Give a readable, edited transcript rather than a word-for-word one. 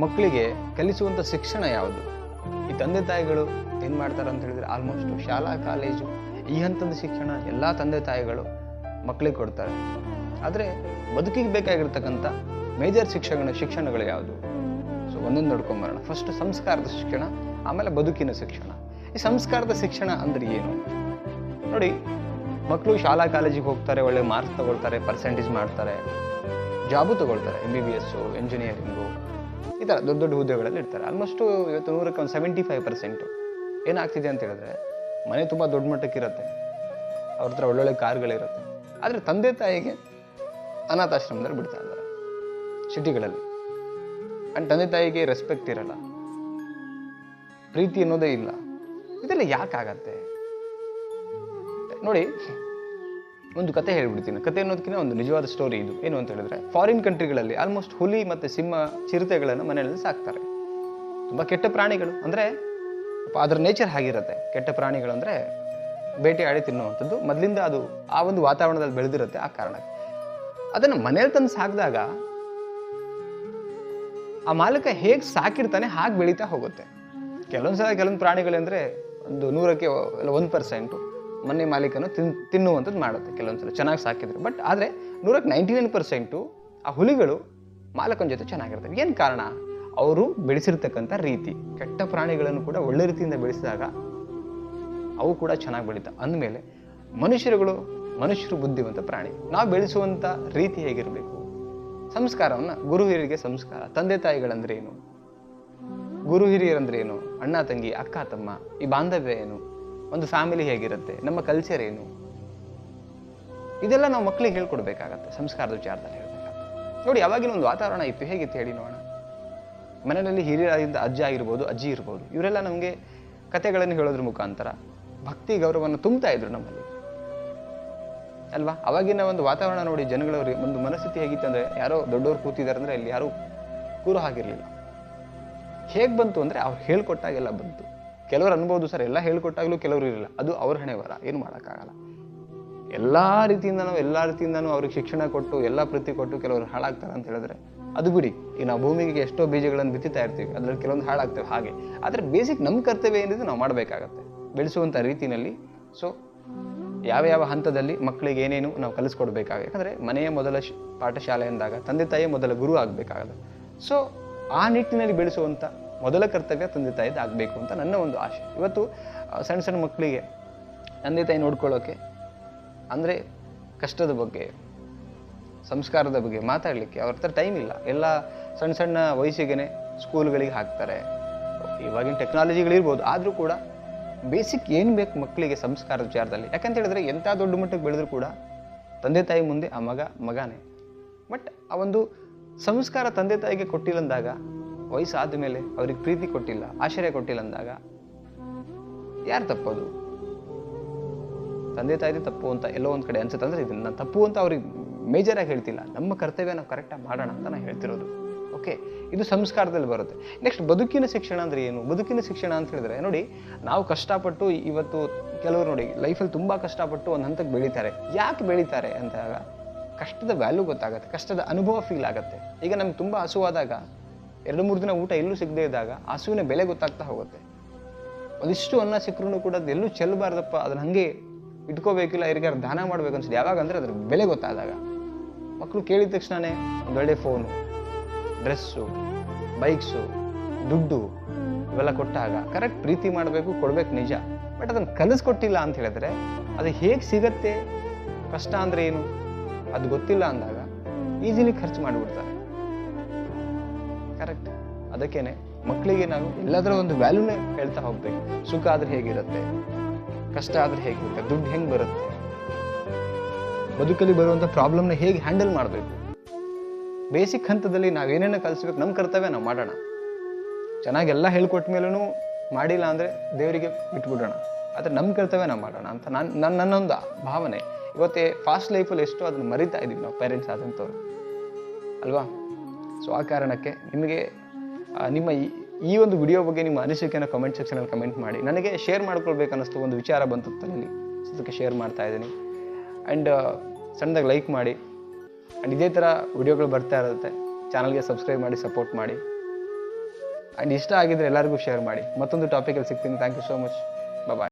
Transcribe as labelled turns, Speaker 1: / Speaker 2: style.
Speaker 1: ಮಕ್ಕಳಿಗೆ ಕಲಿಸುವಂಥ ಶಿಕ್ಷಣ ಯಾವುದು? ಈ ತಂದೆ ತಾಯಿಗಳು ಏನು ಮಾಡ್ತಾರೆ ಅಂತ ಹೇಳಿದ್ರೆ ಆಲ್ಮೋಸ್ಟ್ ಶಾಲಾ ಕಾಲೇಜು ಈ ಹಂತದ ಶಿಕ್ಷಣ ಎಲ್ಲ ತಂದೆ ತಾಯಿಗಳು ಮಕ್ಕಳಿಗೆ ಕೊಡ್ತಾರೆ. ಆದರೆ ಬದುಕಿಗೆ ಬೇಕಾಗಿರ್ತಕ್ಕಂಥ ಮೇಜರ್ ಶಿಕ್ಷಣಗಳು ಯಾವುದು? ಸೊ ಒಂದೊಂದು ನೋಡ್ಕೊಂಬರೋಣ. ಫಸ್ಟ್ ಸಂಸ್ಕಾರದ ಶಿಕ್ಷಣ, ಆಮೇಲೆ ಬದುಕಿನ ಶಿಕ್ಷಣ. ಈ ಸಂಸ್ಕಾರದ ಶಿಕ್ಷಣ ಅಂದ್ರೆ ಏನು ನೋಡಿ. ಮಕ್ಕಳು ಶಾಲಾ ಕಾಲೇಜಿಗೆ ಹೋಗ್ತಾರೆ, ಒಳ್ಳೆ ಮಾರ್ಕ್ಸ್ ತಗೊಳ್ತಾರೆ, ಪರ್ಸೆಂಟೇಜ್ ಮಾಡ್ತಾರೆ, ಜಾಬು ತಗೊಳ್ತಾರೆ, MBBS, ಎಂಜಿನಿಯರಿಂಗು, ಈ ಥರ ದೊಡ್ಡ ದೊಡ್ಡ ಹುದ್ದೆಗಳಲ್ಲಿ ಇರ್ತಾರೆ. ಆಲ್ಮೋಸ್ಟು ಇವತ್ತು 100ಕ್ಕೆ ಒಂದು 75% ಏನಾಗ್ತಿದೆ ಅಂತ ಹೇಳಿದ್ರೆ ಮನೆ ತುಂಬ ದೊಡ್ಡ ಮಟ್ಟಕ್ಕೆ ಇರುತ್ತೆ, ಅವ್ರ ಹತ್ರ ಒಳ್ಳೊಳ್ಳೆ ಕಾರ್ಗಳಿರುತ್ತೆ. ಆದರೆ ತಂದೆ ತಾಯಿಗೆ ಅನಾಥಾಶ್ರಮದಲ್ಲಿ ಬಿಡ್ತಾ ಇದ್ದಾರೆ ಸಿಟಿಗಳಲ್ಲಿ. ಆ್ಯಂಡ್ ತಂದೆ ತಾಯಿಗೆ ರೆಸ್ಪೆಕ್ಟ್ ಇರಲ್ಲ, ಪ್ರೀತಿ ಅನ್ನೋದೇ ಇಲ್ಲ. ಇದೆಲ್ಲ ಯಾಕಾಗತ್ತೆ ನೋಡಿ. ಒಂದು ಕತೆ ಹೇಳ್ಬಿಡ್ತೀನಿ. ಕತೆ ಅನ್ನೋದಕ್ಕಿಂತ ಒಂದು ನಿಜವಾದ ಸ್ಟೋರಿ ಇದು. ಏನು ಅಂತ ಹೇಳಿದ್ರೆ, ಫಾರಿನ್ ಕಂಟ್ರಿಗಳಲ್ಲಿ ಆಲ್ಮೋಸ್ಟ್ ಹುಲಿ ಮತ್ತು ಸಿಂಹ, ಚಿರತೆಗಳನ್ನು ಮನೆಯಲ್ಲಿ ಸಾಕ್ತಾರೆ. ತುಂಬ ಕೆಟ್ಟ ಪ್ರಾಣಿಗಳು, ಅಂದರೆ ಅದರ ನೇಚರ್ ಆಗಿರುತ್ತೆ. ಕೆಟ್ಟ ಪ್ರಾಣಿಗಳು ಅಂದರೆ ಬೇಟೆಯಾಡಿ ತಿನ್ನುವಂಥದ್ದು. ಮೊದಲಿಂದ ಅದು ಆ ಒಂದು ವಾತಾವರಣದಲ್ಲಿ ಬೆಳೆದಿರುತ್ತೆ. ಆ ಕಾರಣಕ್ಕೆ ಅದನ್ನು ಮನೇಲಿ ತಂದು ಸಾಕಿದಾಗ ಆ ಮಾಲೀಕ ಹೇಗೆ ಸಾಕಿರ್ತಾನೆ ಹಾಗೆ ಬೆಳೀತಾ ಹೋಗುತ್ತೆ. ಕೆಲವೊಂದು ಪ್ರಾಣಿಗಳಂದರೆ ಒಂದು 100ಕ್ಕೆ 1% ಮನೆ ಮಾಲೀಕನು ತಿನ್ನುವಂಥದ್ದು ಮಾಡುತ್ತೆ ಕೆಲವೊಂದ್ಸಲ ಚೆನ್ನಾಗಿ ಸಾಕಿದ್ರೆ. ಬಟ್ ಆದರೆ 100ಕ್ಕೆ 99% ಆ ಹುಲಿಗಳು ಮಾಲಕನ ಜೊತೆ ಚೆನ್ನಾಗಿರ್ತವೆ. ಏನು ಕಾರಣ? ಅವರು ಬೆಳೆಸಿರ್ತಕ್ಕಂಥ ರೀತಿ. ಕೆಟ್ಟ ಪ್ರಾಣಿಗಳನ್ನು ಕೂಡ ಒಳ್ಳೆ ರೀತಿಯಿಂದ ಬೆಳೆಸಿದಾಗ ಅವು ಕೂಡ ಚೆನ್ನಾಗಿ ಬೆಳೀತಾವೆ. ಅಂದಮೇಲೆ ಮನುಷ್ಯರು ಬುದ್ಧಿವಂತ ಪ್ರಾಣಿ. ನಾವು ಬೆಳೆಸುವಂಥ ರೀತಿ ಹೇಗಿರಬೇಕು? ಸಂಸ್ಕಾರವನ್ನು, ಗುರು ಹಿರಿಯರಿಗೆ ಸಂಸ್ಕಾರ. ತಂದೆ ತಾಯಿಗಳಂದ್ರೆ ಏನು? ಗುರು ಹಿರಿಯರಂದ್ರೆ ಏನು? ಅಣ್ಣ ತಂಗಿ, ಅಕ್ಕ ತಮ್ಮ, ಈ ಬಾಂಧವ್ಯ ಏನು? ಒಂದು ಫ್ಯಾಮಿಲಿ ಹೇಗಿರುತ್ತೆ? ನಮ್ಮ ಕಲ್ಚರ್ ಏನು? ಇದೆಲ್ಲ ನಾವು ಮಕ್ಕಳಿಗೆ ಹೇಳ್ಕೊಡ್ಬೇಕಾಗತ್ತೆ. ಸಂಸ್ಕಾರದ ವಿಚಾರದಲ್ಲಿ ಹೇಳ್ಬೇಕಾಗತ್ತೆ. ನೋಡಿ, ಅವಾಗಿನ ಒಂದು ವಾತಾವರಣ ಇತ್ತು. ಹೇಗಿತ್ತು ಹೇಳಿ ನೋಡೋಣ. ಮನೆಯಲ್ಲಿ ಹಿರಿಯರಾಗಿದ್ದ ಅಜ್ಜ ಇರ್ಬೋದು, ಅಜ್ಜಿ ಇರ್ಬೋದು, ಇವರೆಲ್ಲ ನಮಗೆ ಕಥೆಗಳನ್ನು ಹೇಳೋದ್ರ ಮುಖಾಂತರ ಭಕ್ತಿ ಗೌರವವನ್ನು ತುಂಬ್ತಾ ಇದ್ರು ನಮ್ಮಲ್ಲಿ ಅಲ್ವಾ. ಅವಾಗಿನ ಒಂದು ವಾತಾವರಣ ನೋಡಿ, ಜನಗಳವ್ರಿಗೆ ಒಂದು ಮನಸ್ಥಿತಿ ಹೇಗಿತ್ತು ಅಂದರೆ, ಯಾರೋ ದೊಡ್ಡವ್ರು ಕೂತಿದ್ದಾರೆ ಅಂದರೆ ಅಲ್ಲಿ ಯಾರೂ ಕೂರೋ ಹಾಗಿರಲಿಲ್ಲ. ಹೇಗೆ ಬಂತು ಅಂದರೆ ಅವ್ರು ಹೇಳ್ಕೊಟ್ಟಾಗೆಲ್ಲ ಬಂತು. ಕೆಲವರು ಅನ್ಬೋದು ಸರ್, ಎಲ್ಲ ಹೇಳ್ಕೊಟ್ಟಾಗಲೂ ಕೆಲವರು ಇರಲಿಲ್ಲ. ಅದು ಅವ್ರ ಹಣೆ ಬರ, ಏನು ಮಾಡೋಕ್ಕಾಗಲ್ಲ. ಎಲ್ಲ ರೀತಿಯಿಂದನೂ ಅವ್ರಿಗೆ ಶಿಕ್ಷಣ ಕೊಟ್ಟು ಎಲ್ಲ ಪ್ರೀತಿ ಕೊಟ್ಟು ಕೆಲವರು ಹಾಳಾಗ್ತಾರೆ ಅಂತ ಹೇಳಿದ್ರೆ ಅದು ಬಿಡಿ. ಈಗ ನಾವು ಭೂಮಿಗೆ ಎಷ್ಟೋ ಬೀಜಗಳನ್ನು ಬಿತ್ತುತ್ತಾ ಇರ್ತೀವಿ, ಅದರಲ್ಲಿ ಕೆಲವೊಂದು ಹಾಳಾಗ್ತವೆ. ಹಾಗೆ ಆದರೆ ಬೇಸಿಕ್ ನಮ್ಮ ಕರ್ತವ್ಯ ಏನಿದೆ ನಾವು ಮಾಡಬೇಕಾಗತ್ತೆ ಬೆಳೆಸುವಂಥ ರೀತಿಯಲ್ಲಿ. ಸೊ ಯಾವ ಹಂತದಲ್ಲಿ ಮಕ್ಕಳಿಗೆ ಏನೇನು ನಾವು ಕಲಿಸ್ಕೊಡ್ಬೇಕಾಗ. ಯಾಕಂದರೆ ಮನೆಯ ಮೊದಲ ಪಾಠಶಾಲೆ ಅಂದಾಗ ತಂದೆ ತಾಯಿಯೇ ಮೊದಲ ಗುರು ಆಗಬೇಕಾಗತ್ತೆ. ಸೊ ಆ ನಿಟ್ಟಿನಲ್ಲಿ ಬೆಳೆಸುವಂಥ ಮೊದಲ ಕರ್ತವ್ಯ ತಂದೆ ತಾಯಿದು ಆಗಬೇಕು ಅಂತ ನನ್ನ ಒಂದು ಆಶೆ. ಇವತ್ತು ಸಣ್ಣ ಮಕ್ಕಳಿಗೆ ತಂದೆ ತಾಯಿ ನೋಡ್ಕೊಳ್ಳೋಕೆ ಅಂದರೆ ಕಷ್ಟದ ಬಗ್ಗೆ, ಸಂಸ್ಕಾರದ ಬಗ್ಗೆ ಮಾತಾಡಲಿಕ್ಕೆ ಅವ್ರ ಹತ್ರ ಟೈಮ್ ಇಲ್ಲ. ಎಲ್ಲ ಸಣ್ಣ ವಯಸ್ಸಿಗೆ ಸ್ಕೂಲ್ಗಳಿಗೆ ಹಾಕ್ತಾರೆ. ಇವಾಗಿನ ಟೆಕ್ನಾಲಜಿಗಳಿರ್ಬೋದು, ಆದರೂ ಕೂಡ ಬೇಸಿಕ್ ಏನು ಬೇಕು ಮಕ್ಕಳಿಗೆ ಸಂಸ್ಕಾರದ ವಿಚಾರದಲ್ಲಿ. ಯಾಕಂತ ಹೇಳಿದ್ರೆ ಎಂಥ ದೊಡ್ಡ ಮಟ್ಟಕ್ಕೆ ಬೆಳೆದರೂ ಕೂಡ ತಂದೆ ತಾಯಿ ಮುಂದೆ ಆ ಮಗನೇ. ಬಟ್ ಆ ಒಂದು ಸಂಸ್ಕಾರ ತಂದೆ ತಾಯಿಗೆ ಕೊಟ್ಟಿಲ್ಲ ಅಂದಾಗ, ವಯಸ್ಸಾದ ಮೇಲೆ ಅವ್ರಿಗೆ ಪ್ರೀತಿ ಕೊಟ್ಟಿಲ್ಲ, ಆಶ್ರಯ ಕೊಟ್ಟಿಲ್ಲ ಅಂದಾಗ ಯಾರು ತಪ್ಪೋದು? ತಂದೆ ತಾಯಿದೇ ತಪ್ಪು ಅಂತ ಎಲ್ಲೋ ಒಂದು ಕಡೆ ಅನ್ಸುತ್ತೆ. ಅಂದರೆ ಇದನ್ನು ನಾನು ತಪ್ಪು ಅಂತ ಅವ್ರಿಗೆ ಮೇಜರಾಗಿ ಹೇಳ್ತಿಲ್ಲ. ನಮ್ಮ ಕರ್ತವ್ಯ ನಾವು ಕರೆಕ್ಟಾಗಿ ಮಾಡೋಣ ಅಂತ ನಾನು ಹೇಳ್ತಿರೋದು. ಓಕೆ, ಇದು ಸಂಸ್ಕಾರದಲ್ಲಿ ಬರುತ್ತೆ. ನೆಕ್ಸ್ಟ್ ಬದುಕಿನ ಶಿಕ್ಷಣ ಅಂದರೆ ಏನು? ಬದುಕಿನ ಶಿಕ್ಷಣ ಅಂತ ಹೇಳಿದ್ರೆ ನೋಡಿ, ನಾವು ಕಷ್ಟಪಟ್ಟು ಇವತ್ತು ಕೆಲವರು ನೋಡಿ ಲೈಫಲ್ಲಿ ತುಂಬ ಕಷ್ಟಪಟ್ಟು ಒಂದು ಹಂತಕ್ಕೆ ಬೆಳೀತಾರೆ. ಯಾಕೆ ಬೆಳೀತಾರೆ ಅಂದಾಗ ಕಷ್ಟದ ವ್ಯಾಲ್ಯೂ ಗೊತ್ತಾಗುತ್ತೆ, ಕಷ್ಟದ ಅನುಭವ ಫೀಲ್ ಆಗುತ್ತೆ. ಈಗ ನಮ್ಗೆ ತುಂಬ ಹಸುವಾದಾಗ 2-3 ದಿನ ಊಟ ಎಲ್ಲೂ ಸಿಗದೇ ಇದ್ದಾಗ ಹಸುವಿನ ಬೆಲೆ ಗೊತ್ತಾಗ್ತಾ ಹೋಗುತ್ತೆ. ಒಂದಿಷ್ಟು ಅನ್ನ ಸಿಕ್ಕರೂ ಕೂಡ ಅದು ಎಲ್ಲೂ ಚೆಲ್ಲಬಾರ್ದಪ್ಪ, ಅದನ್ನ ಹಾಗೆ ಇಟ್ಕೋಬೇಕಿಲ್ಲ, ಯಾರಿಗಾರು ದಾನ ಮಾಡ್ಬೇಕು ಅನ್ಸುತ್ತೆ. ಯಾವಾಗ ಅಂದರೆ ಅದ್ರ ಬೆಲೆ ಗೊತ್ತಾದಾಗ. ಮಕ್ಕಳು ಕೇಳಿದ ತಕ್ಷಣವೇ ಒಂದೊಳ್ಳೆ ಫೋನು, ಡ್ರೆಸ್ಸು, ಬೈಕ್ಸು, ದುಡ್ಡು ಇವೆಲ್ಲ ಕೊಟ್ಟಾಗ ಕರೆಕ್ಟ್ ಪ್ರೀತಿ ಮಾಡಬೇಕು, ಕೊಡ್ಬೇಕು ನಿಜ. ಬಟ್ ಅದನ್ನು ಕಲಿಸ್ಕೊಟ್ಟಿಲ್ಲ ಅಂತ ಹೇಳಿದ್ರೆ ಅದು ಹೇಗೆ ಸಿಗತ್ತೆ, ಕಷ್ಟ ಅಂದರೆ ಏನು ಅದು ಗೊತ್ತಿಲ್ಲ ಅಂದಾಗ ಈಸಿಲಿ ಖರ್ಚು ಮಾಡಿಬಿಡ್ತಾರೆ. ಕರೆಕ್ಟ್. ಅದಕ್ಕೇನೆ ಮಕ್ಕಳಿಗೆ ನಾವು ಎಲ್ಲದರ ಒಂದು ವ್ಯಾಲ್ಯೂನೇ ಹೇಳ್ತಾ ಹೋಗ್ಬೇಕು. ಸುಖ ಆದ್ರೆ ಹೇಗಿರುತ್ತೆ, ಕಷ್ಟ ಆದ್ರೆ ಹೇಗಿರುತ್ತೆ, ದುಡ್ಡು ಹೆಂಗೆ ಬರುತ್ತೆ, ಬದುಕಲ್ಲಿ ಬರುವಂಥ ಪ್ರಾಬ್ಲಮ್ನ ಹೇಗೆ ಹ್ಯಾಂಡಲ್ ಮಾಡಬೇಕು, ಬೇಸಿಕ್ ಹಂತದಲ್ಲಿ ನಾವೇನೇನೋ ಕಲಿಸ್ಬೇಕು. ನಮ್ಮ ಕರ್ತವ್ಯ ನಾವು ಮಾಡೋಣ. ಚೆನ್ನಾಗೆಲ್ಲ ಹೇಳ್ಕೊಟ್ಟ ಮೇಲೂ ಮಾಡಿಲ್ಲ ಅಂದರೆ ದೇವರಿಗೆ ಬಿಟ್ಬಿಡೋಣ. ಆದರೆ ನಮ್ಮ ಕರ್ತವ್ಯ ನಾವು ಮಾಡೋಣ ಅಂತ ನನ್ನೊಂದು ಭಾವನೆ. ಇವತ್ತೇ ಫಾಸ್ಟ್ ಲೈಫಲ್ಲಿ ಎಷ್ಟೋ ಅದನ್ನು ಮರಿತಾ ಇದ್ದೀವಿ ನಾವು ಪೇರೆಂಟ್ಸ್ ಆದಂಥವ್ರು ಅಲ್ವಾ. ಸೊ ಆ ಕಾರಣಕ್ಕೆ ನಿಮಗೆ ನಿಮ್ಮ ಈ ಒಂದು ವಿಡಿಯೋ ಬಗ್ಗೆ ನಿಮ್ಮ ಅನಿಸಿಕೆಯನ್ನು ಕಮೆಂಟ್ ಸೆಕ್ಷನಲ್ಲಿ ಕಮೆಂಟ್ ಮಾಡಿ. ನನಗೆ ಶೇರ್ ಮಾಡ್ಕೊಳ್ಬೇಕು ಅನ್ನಿಸ್ತು, ಒಂದು ವಿಚಾರ ಬಂತು ತಲೆಯಲ್ಲಿ, ಅದಕ್ಕೆ ಶೇರ್ ಮಾಡ್ತಾ ಇದ್ದೀನಿ. ಆ್ಯಂಡ್ ಸಣ್ಣದಾಗಿ ಲೈಕ್ ಮಾಡಿ. ಆ್ಯಂಡ್ ಇದೇ ಥರ ವಿಡಿಯೋಗಳು ಬರ್ತಾ ಇರುತ್ತೆ. ಚಾನಲ್ಗೆ ಸಬ್ಸ್ಕ್ರೈಬ್ ಮಾಡಿ, ಸಪೋರ್ಟ್ ಮಾಡಿ. ಆ್ಯಂಡ್ ಇಷ್ಟ ಆಗಿದ್ರೆ ಎಲ್ಲರಿಗೂ ಶೇರ್ ಮಾಡಿ. ಮತ್ತೊಂದು ಟಾಪಿಕಲ್ಲಿ ಸಿಗ್ತೀನಿ. Thank you so much. Bye.